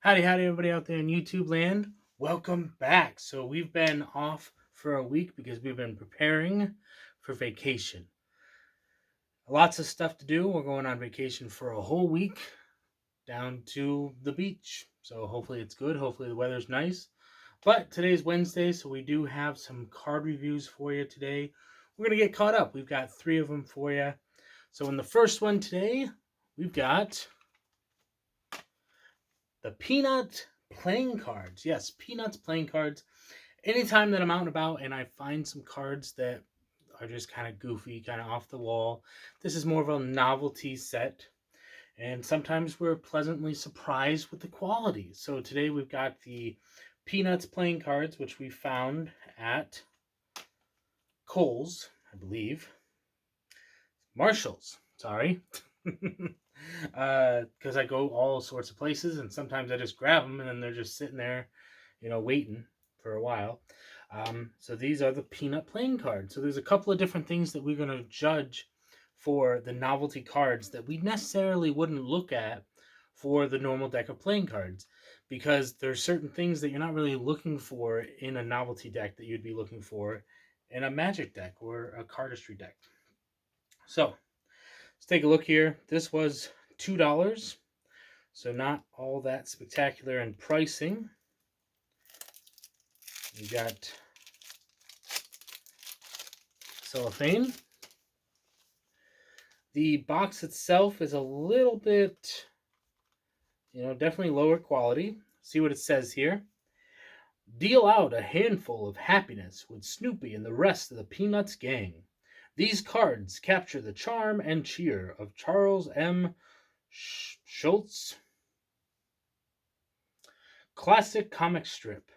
Howdy, howdy, everybody out there in YouTube land. Welcome back. So, we've been off for a week because we've been preparing for vacation. Lots of stuff to do. We're going on vacation for a whole week down to the beach. So, hopefully, it's good. Hopefully, the weather's nice. But today's Wednesday, so we do have some card reviews for you today. We're going to get caught up. We've got three of them for you. So, in the first one today, we've got the Peanut playing cards. Yes, Peanuts playing cards. Anytime that I'm out and about and I find some cards that are just kind of goofy, kind of off the wall, this is more of a novelty set. And sometimes we're pleasantly surprised with the quality. So today we've got the Peanuts playing cards, which we found at Kohl's, I believe. Marshall's, sorry. Because I go all sorts of places, and sometimes I just grab them, and then they're just sitting there, waiting for a while. So these are the Peanut playing cards. So there's a couple of different things that we're going to judge for the novelty cards that we necessarily wouldn't look at for the normal deck of playing cards, because there's certain things that you're not really looking for in a novelty deck that you'd be looking for in a Magic deck or a cardistry deck. So let's take a look here. This was $2, so not all that spectacular in pricing. You got cellophane. The box itself is a little bit, definitely lower quality. See what it says here. Deal out a handful of happiness with Snoopy and the rest of the Peanuts gang. These cards capture the charm and cheer of Charles M. Schultz. Classic comic strip.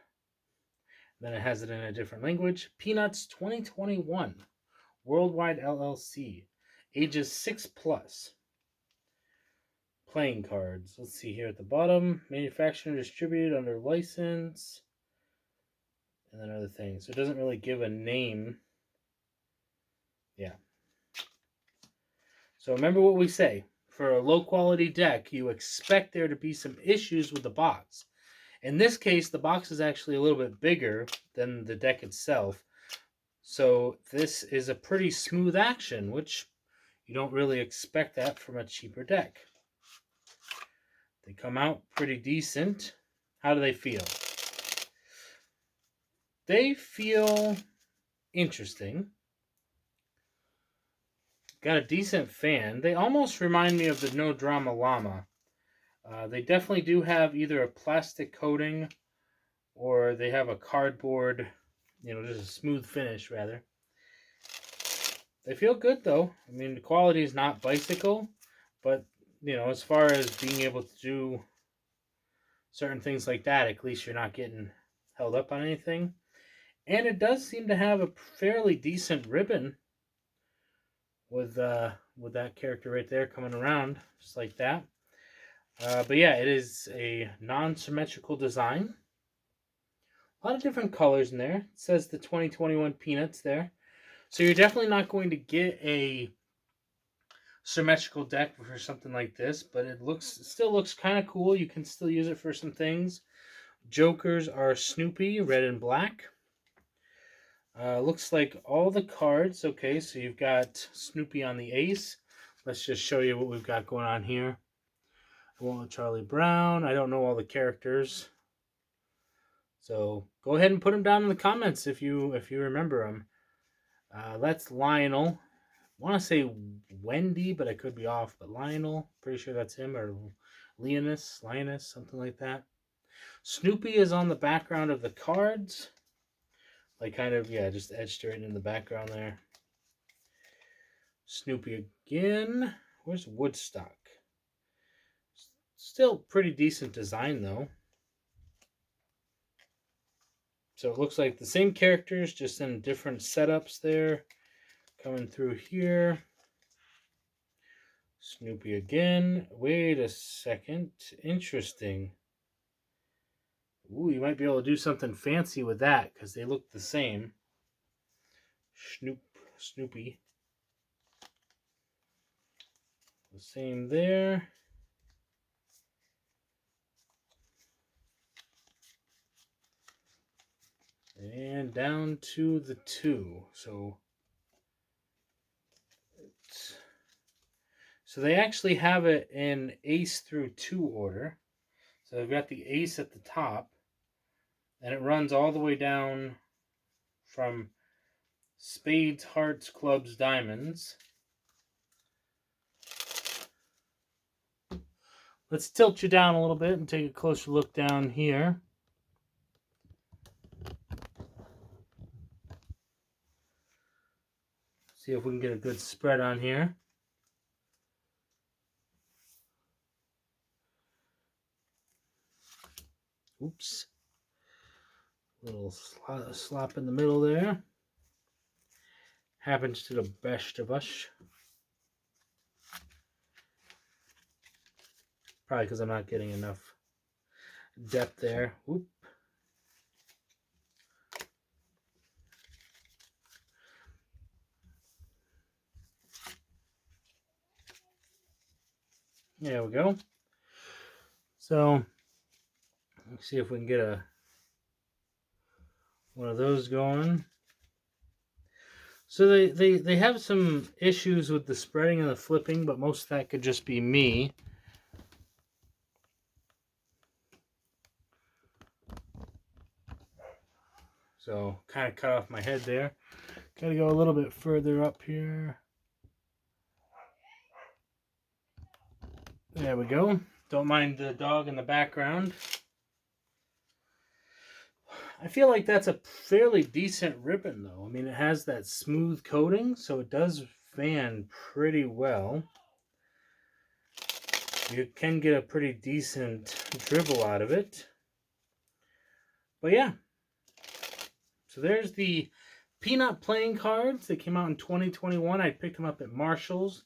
Then it has it in a different language. Peanuts 2021. Worldwide LLC. Ages 6 plus. Playing cards. Let's see here at the bottom. Manufactured and distributed under license. And then other things. So it doesn't really give a name. Yeah. So remember what we say. For a low quality deck, you expect there to be some issues with the box. In this case, the box is actually a little bit bigger than the deck itself. So this is a pretty smooth action, which you don't really expect that from a cheaper deck. They come out pretty decent. How do they feel? They feel interesting. Got a decent fan. They almost remind me of the No Drama Llama. They definitely do have either a plastic coating or they have a cardboard, just a smooth finish, rather. They feel good, though. I mean, the quality is not bicycle, but, as far as being able to do certain things like that, at least you're not getting held up on anything. And it does seem to have a fairly decent ribbon with that character right there coming around, just like that. But yeah, it is a non-symmetrical design. A lot of different colors in there. It says the 2021 Peanuts there. So you're definitely not going to get a symmetrical deck for something like this, but it still looks kind of cool. You can still use it for some things. Jokers are Snoopy, red and black. Looks like all the cards. Okay, so you've got Snoopy on the ace. Let's just show you what we've got going on here. I won't let Charlie Brown. I don't know all the characters. So go ahead and put them down in the comments if you remember them. That's Lionel. I want to say Wendy, but I could be off. But Lionel, pretty sure that's him, or Linus, something like that. Snoopy is on the background of the cards. Like kind of, yeah, just etched right in the background there. Snoopy again. Where's Woodstock? Still pretty decent design, though. So it looks like the same characters, just in different setups there. Coming through here. Snoopy again. Wait a second. Interesting. Ooh, you might be able to do something fancy with that, because they look the same. Snoopy. The same there. went down to the 2. So they actually have it in ace through 2 order. So they've got the ace at the top, and it runs all the way down from spades, hearts, clubs, diamonds. Let's tilt you down a little bit and take a closer look down here. See if we can get a good spread on here. Oops. Little slop in the middle there. Happens to the best of us. Probably because I'm not getting enough depth there. Whoop. There we go. So let's see if we can get one of those going. So they have some issues with the spreading and the flipping, but most of that could just be me. So kind of cut off my head there. Got to go a little bit further up here. There we go. Don't mind the dog in the background. I feel like that's a fairly decent ribbon, though. I mean, it has that smooth coating, so it does fan pretty well. You can get a pretty decent dribble out of it. But yeah. So there's the Peanut playing cards. They came out in 2021. I picked them up at Marshall's.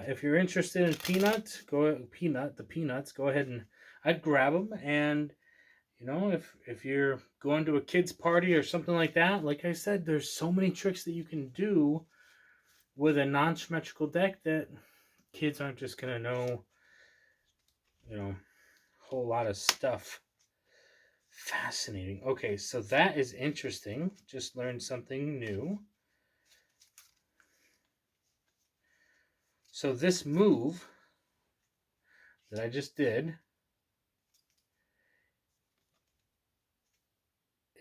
If you're interested in Peanuts, go ahead and I'd grab them. And you know, if you're going to a kid's party or something like that, like I said, there's so many tricks that you can do with a non-symmetrical deck that kids aren't just gonna know, you know, a whole lot of stuff. Fascinating. Okay, so that is interesting. Just learned something new. So this move that I just did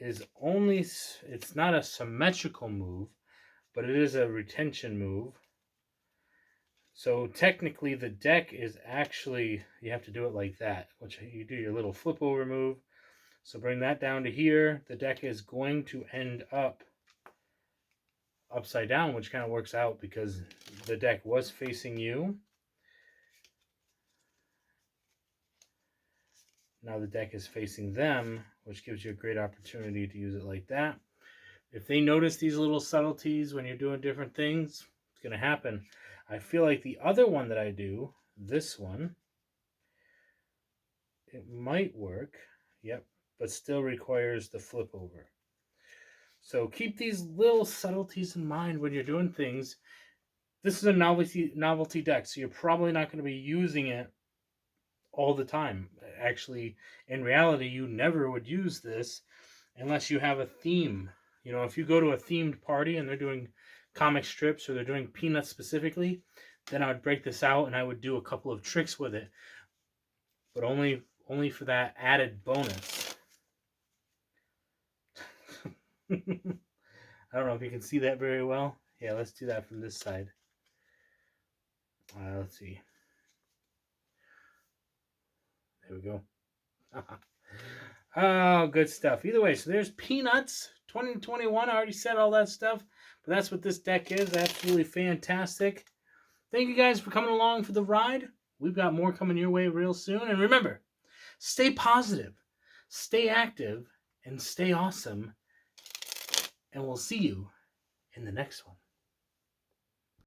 is only, it's not a symmetrical move, but it is a retention move. So technically the deck is actually, you have to do it like that, which you do your little flip over move. So bring that down to here. The deck is going to end up upside down, which kind of works out because the deck was facing you. Now the deck is facing them, which gives you a great opportunity to use it like that. If they notice these little subtleties when you're doing different things, it's going to happen. I feel like the other one that I do, this one, it might work. Yep, but still requires the flip over. So keep these little subtleties in mind when you're doing things. This is a novelty deck, so you're probably not going to be using it all the time. Actually, in reality, you never would use this unless you have a theme. You know, if you go to a themed party and they're doing comic strips or they're doing Peanuts specifically, then I would break this out and I would do a couple of tricks with it. But only for that added bonus. I don't know if you can see that very well. Yeah, let's do that from this side. Let's see. There we go. Oh, good stuff. Either way, so there's Peanuts 2021. I already said all that stuff, but that's what this deck is. Absolutely fantastic. Thank you guys for coming along for the ride. We've got more coming your way real soon. And remember, stay positive, stay active, and stay awesome. And we'll see you in the next one.